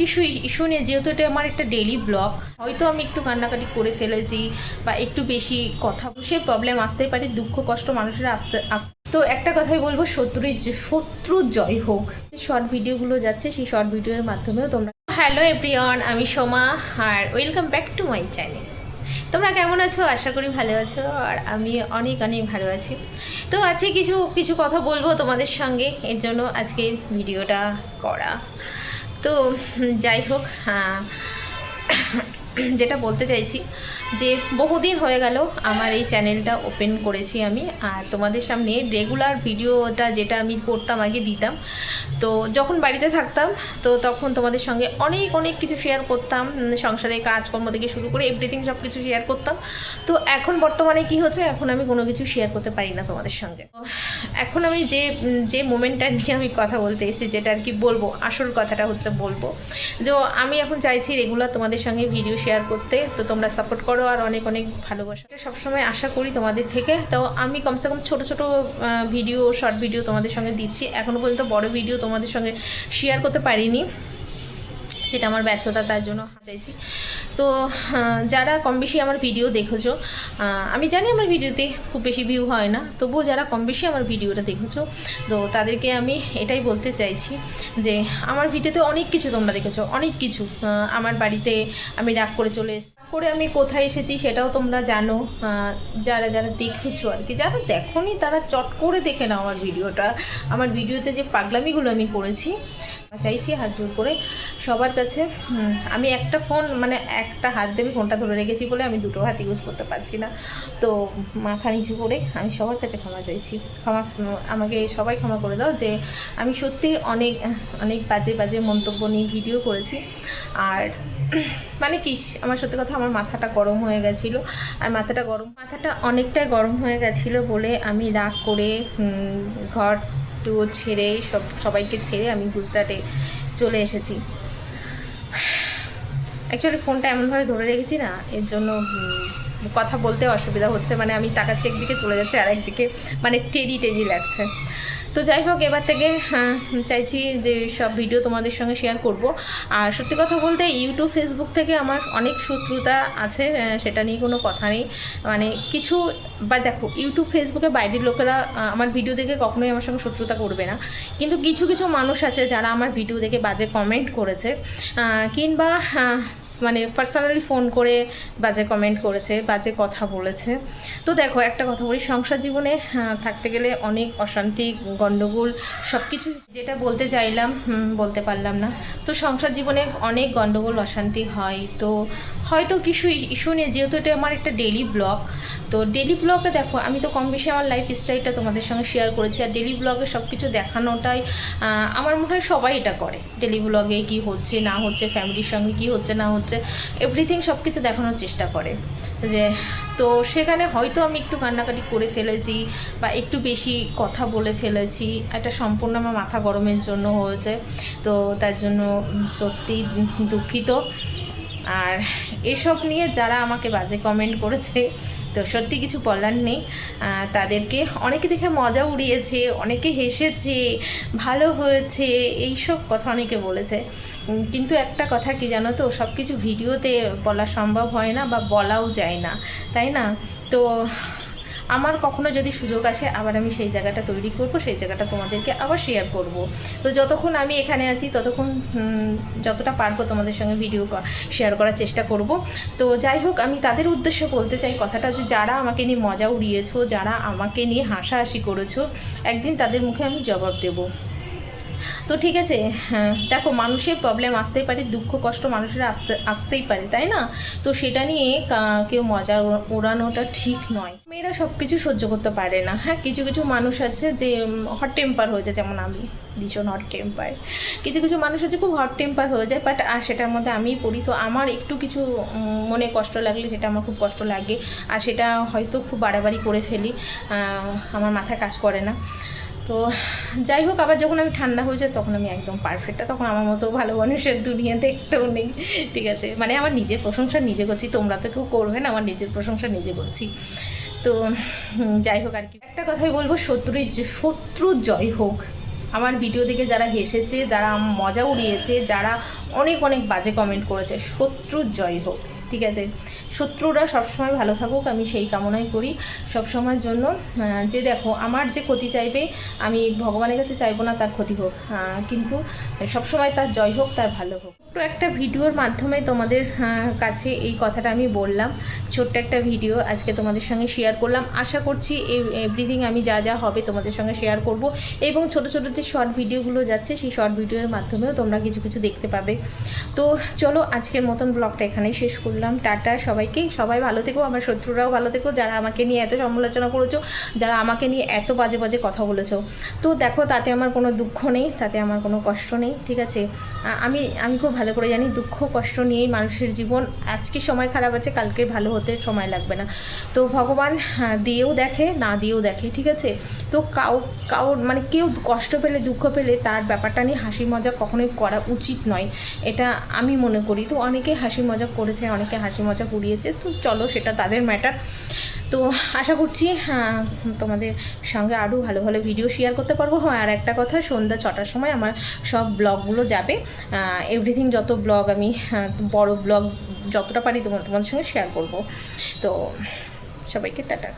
কিছু ইস্যু নিয়ে, যেহেতু এটা আমার একটা ডেইলি ব্লগ, হয়তো আমি একটু কান্নাকাটি করে ফেলেছি বা একটু বেশি কথা বসে প্রবলেম আসতেই পারে, দুঃখ কষ্ট মানুষের আসতে। তো একটা কথাই বলবো, শত্রুর জয় হোক। শর্ট ভিডিওগুলো যাচ্ছে, সেই শর্ট ভিডিওর মাধ্যমেও তোমরা। হ্যালো এভরিওয়ান, আমি সোমা আর welcome back to my channel. তোমরা কেমন আছো? আশা করি ভালো আছো, আর আমি অনেক অনেক ভালো আছি। তো আজকে কিছু কিছু কথা বলবো তোমাদের সঙ্গে, এর জন্য আজকে ভিডিওটা করা। তো যাই হোক, যেটা বলতে চাইছি যে বহুদিন হয়ে গেল আমার এই চ্যানেলটা ওপেন করেছি আমি, আর তোমাদের সামনে রেগুলার ভিডিওটা যেটা আমি করতাম আগে দিতাম। তো যখন বাড়িতে থাকতাম তো তখন তোমাদের সঙ্গে অনেক অনেক কিছু শেয়ার করতাম, সংসারের কাজকর্ম থেকে শুরু করে এভরিথিং সব কিছু শেয়ার করতাম। তো এখন বর্তমানে কি হচ্ছে, এখন আমি কোনো কিছু শেয়ার করতে পারি না তোমাদের সঙ্গে। এখন আমি যে যে মোমেন্টটা নিয়ে আমি কথা বলতে এসেছি, যেটা আর কি বলবো, আসল কথাটা হচ্ছে বলবো যে আমি এখন চাইছি রেগুলার তোমাদের সঙ্গে ভিডিও শেয়ার করতে। তো তোমরা সাপোর্ট করো আর অনেক অনেক ভালোবাসা সবসময় আশা করি তোমাদের থেকে। তো আমি কমসে কম ছোটো ছোটো ভিডিও, শর্ট ভিডিও তোমাদের সঙ্গে দিচ্ছি। এখনও পর্যন্ত বড় ভিডিও তোমাদের সঙ্গে শেয়ার করতে পারিনি, সেটা আমার ব্যর্থতা, তার জন্য চাইছি। তো যারা কম বেশি আমার ভিডিও দেখেছো, আমি জানি আমার ভিডিওতে খুব বেশি ভিউ হয় না, তবুও যারা কম বেশি আমার ভিডিওটা দেখেছো, তো তাদেরকে আমি এটাই বলতে চাইছি যে আমার ভিডিওতে অনেক কিছু তোমরা দেখেছো, অনেক কিছু। আমার বাড়িতে আমি রাগ করে চলে করে আমি কোথায় এসেছি সেটাও তোমরা জানো। যারা যারা দেখেছো আর কি, যারা দেখোনি তারা চট করে দেখে নাও আমার ভিডিওটা। আমার ভিডিওতে যে পাগলামিগুলো আমি করেছি, চাইছি হাত জোর করে সবার কাছে। আমি একটা ফোন, মানে একটা হাত দিয়ে ফোনটা ধরে রেখেছি বলে আমি দুটো হাত ইউজ করতে পারছি না। তো মাথা নিচু করে আমি সবার কাছে ক্ষমা চাইছি। আমাকে সবাই ক্ষমা করে দাও যে আমি সত্যি অনেক অনেক বাজে বাজে মন্তব্য নিয়ে ভিডিও করেছি। আর মানে কি, আমার সত্যি কথা, আমার মাথাটা গরম হয়ে গেছিলো। আর মাথাটা অনেকটাই গরম হয়ে গেছিলো বলে আমি রাগ করে ঘর তো ছেড়ে সবাইকে ছেড়ে আমি গুজরাটে চলে এসেছি। অ্যাকচুয়ালি ফোনটা এমনভাবে ধরে রেখেছি না, এর জন্য কথা বলতে অসুবিধা হচ্ছে। মানে আমি তাকাচ্ছি একদিকে, চলে যাচ্ছে আর একদিকে, মানে টেডি লাগছে। তো যাই হোক, এবার থেকে চাইছি যে সব ভিডিও তোমাদের সঙ্গে শেয়ার করব। আর সত্যি কথা বলতে ইউটিউব ফেসবুক থেকে আমার অনেক শত্রুতা আছে, সেটা নিয়ে কোনো কথা নেই। মানে কিছু বা দেখো, ইউটিউব ফেসবুকে বাইরের লোকেরা আমার ভিডিও দেখে কখনোই আমার সঙ্গে শত্রুতা করবে না, কিন্তু কিছু কিছু মানুষ আছে যারা আমার ভিডিও দেখে বাজে কমেন্ট করেছে, কিংবা মানে পার্সোনালি ফোন করে বাজে কমেন্ট করেছে, বাজে কথা বলেছে। তো দেখো, একটা কথা বলি, সংসার জীবনে থাকতে গেলে অনেক অশান্তি, গণ্ডগোল, সব কিছু যেটা বলতে চাইলাম বলতে পারলাম না। তো সংসার জীবনে অনেক গণ্ডগোল, অশান্তি হয়। তো হয়তো কিছু ইস্যু নিয়ে, যেহেতু এটা আমার একটা ডেইলি ব্লগ, তো ডেইলি ব্লগে দেখো আমি তো কম বেশি আমার লাইফ স্টাইলটা তোমাদের সঙ্গে শেয়ার করেছি। আর ডেইলি ব্লগে সব কিছু দেখানোটাই আমার মনে হয় সবাই এটা করে। ডেইলি ব্লগে কী হচ্ছে না হচ্ছে, ফ্যামিলির সঙ্গে কী হচ্ছে না হচ্ছে, এভরিথিং সব কিছু দেখানোর চেষ্টা করে। যে তো সেখানে হয়তো আমি একটু কান্নাকাটি করে ফেলেছি বা একটু বেশি কথা বলে ফেলেছি, এটা সম্পূর্ণ আমার মাথা গরমের জন্য হয়েছে। তো তার জন্য সত্যি দুঃখিত। আর এসব নিয়ে যারা আমাকে বাজে কমেন্ট করেছে, তো সত্যি কিছু বলার নেই। তাদেরকে অনেকে দেখে মজা উড়িয়েছে, অনেকে হেসেছে, ভালো হয়েছে, এইসব কথা অনেকে বলেছে। কিন্তু একটা কথা কি জানো তো, সব কিছু ভিডিওতে বলা সম্ভব হয় না বা বলাও যায় না, তাই না? তো আমার কখনো যদি সুযোগ আসে, আবার আমি সেই জায়গাটা তৈরি করব, সেই জায়গাটা তোমাদেরকে আবার শেয়ার করব। তো যতক্ষণ আমি এখানে আছি ততক্ষণ যতটা পারবো তোমাদের সঙ্গে ভিডিও শেয়ার করার চেষ্টা করব। তো যাই হোক, আমি তাদের উদ্দেশ্যে বলতে চাই কথাটা, যে যারা আমাকে নিয়ে মজা উড়িয়েছো, যারা আমাকে নিয়ে হাসাহাসি করেছো, একদিন তাদের মুখে আমি জবাব দেবো। তো ঠিক আছে, দেখো, মানুষের প্রবলেম আসতেই পারে, দুঃখ কষ্ট মানুষের আসতেই পারে, তাই না? তো সেটা নিয়ে কেউ মজা ওড়ানোটা ঠিক নয়। মেয়েরা সব কিছু সহ্য করতে পারে না। হ্যাঁ, কিছু কিছু মানুষ আছে যে হট টেম্পার হয়ে যায়, যেমন আমি ভীষণ হট টেম্পার। কিছু কিছু মানুষ আছে খুব হট টেম্পার হয়ে যায়, বাট সেটার মধ্যে আমিই পড়ি। তো আমার একটু কিছু মনে কষ্ট লাগলে সেটা আমার খুব কষ্ট লাগে, আর সেটা হয়তো খুব বাড়াবাড়ি করে ফেলি, আমার মাথায় কাজ করে না। তো যাই হোক, আবার যখন আমি ঠান্ডা হয়ে যায় তখন আমি একদম পারফেক্ট, তখন আমার মতো ভালো মানুষের দুনিয়াতে একটাও নেই। ঠিক আছে, মানে আমার নিজের প্রশংসা নিজে করছি, তোমরা তো কেউ করবে না, আমার নিজের প্রশংসা নিজে করছি। তো যাই হোক, আর কি একটা কথাই বলবো, শত্রুর জয় হোক। আমার ভিডিও দেখে যারা হেসেছে, যারা মজা উড়িয়েছে, যারা অনেক অনেক বাজে কমেন্ট করেছে, শত্রুর জয় হোক। ঠিক আছে, শত্রুরা সবসময় ভালো থাকুক, আমি সেই কামনাই করি সবসময়ের জন্য। যে দেখো, আমার যে ক্ষতি চাইবে আমি ভগবানের কাছে চাইবো না তার ক্ষতি হোক, কিন্তু সবসময় তার জয় হোক, তার ভালো হোক। ছোট্ট একটা ভিডিওর মাধ্যমে তোমাদের কাছে এই কথাটা আমি বললাম। ছোট্ট একটা ভিডিও আজকে তোমাদের সঙ্গে শেয়ার করলাম। আশা করছি এভরিথিং আমি যা যা হবে তোমাদের সঙ্গে শেয়ার করব, এবং ছোটো ছোটো যে শর্ট ভিডিওগুলো যাচ্ছে সেই শর্ট ভিডিওর মাধ্যমেও তোমরা কিছু কিছু দেখতে পাবে। তো চলো, আজকের মতন ব্লগটা এখানেই শেষ করলাম। টাটা সবাইকে, সবাই ভালো থেকো, আমার শত্রুরাও ভালো থেকো, যারা আমাকে নিয়ে এত সমালোচনা করেছো, যারা আমাকে নিয়ে এত বাজে বাজে কথা বলেছো। তো দেখো, তাতে আমার কোনো দুঃখ নেই, তাতে আমার কোনো কষ্ট নেই। ঠিক আছে, আমি খুব ভালো করে জানি দুঃখ কষ্ট নিয়েই মানুষের জীবন। আজকে সময় খারাপ আছে, কালকে ভালো হতে সময় লাগবে না। তো ভগবান দিয়েও দেখে, না দিয়েও দেখে। ঠিক আছে, তো কাউর মানে কেউ কষ্ট পেলে, দুঃখ পেলে তার ব্যাপারটা নিয়ে হাসি মজা কখনোই করা উচিত নয়, এটা আমি মনে করি। তো অনেকে হাসি মজা করেছে, অনেকে হাসি মজা উড়িয়েছে, তো চলো সেটা তাদের ম্যাটার। তো আশা করছি তোমাদের সঙ্গে আরও ভালো ভালো ভিডিও শেয়ার করতে পারবো। হ্যাঁ, আর একটা কথা, সন্ধ্যা 6টার সময় আমার সব ব্লগগুলো যাবে, এভরিথিং যত ব্লগ আমি বড় ব্লগ যতটা পারি তোমাদের সঙ্গে শেয়ার করব। তো সবাইকে টাটা।